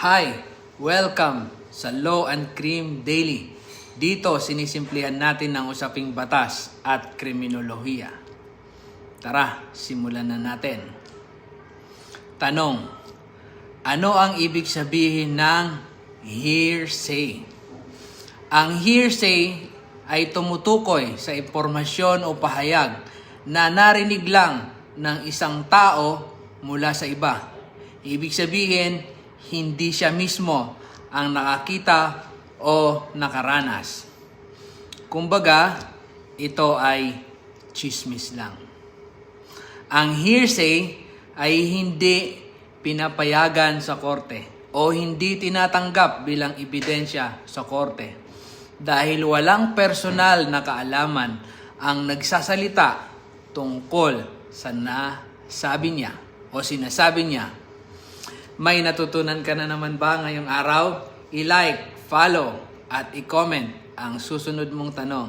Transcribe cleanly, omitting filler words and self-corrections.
Hi! Welcome sa Law and Crime Daily. Dito sinisimplihan natin ang usaping batas at kriminolohiya. Tara, simulan na natin. Tanong: ano ang ibig sabihin ng hearsay? Ang hearsay ay tumutukoy sa impormasyon o pahayag na narinig lang ng isang tao mula sa iba. Ibig sabihin, hindi siya mismo ang nakakita o nakaranas. Kumbaga, ito ay chismis lang. Ang hearsay ay hindi pinapayagan sa korte o hindi tinatanggap bilang ebidensya sa korte dahil walang personal na kaalaman ang nagsasalita tungkol sa nasabi niya o sinasabi niya. May natutunan ka na naman ba ngayong araw? I-like, follow, at i-comment ang susunod mong tanong.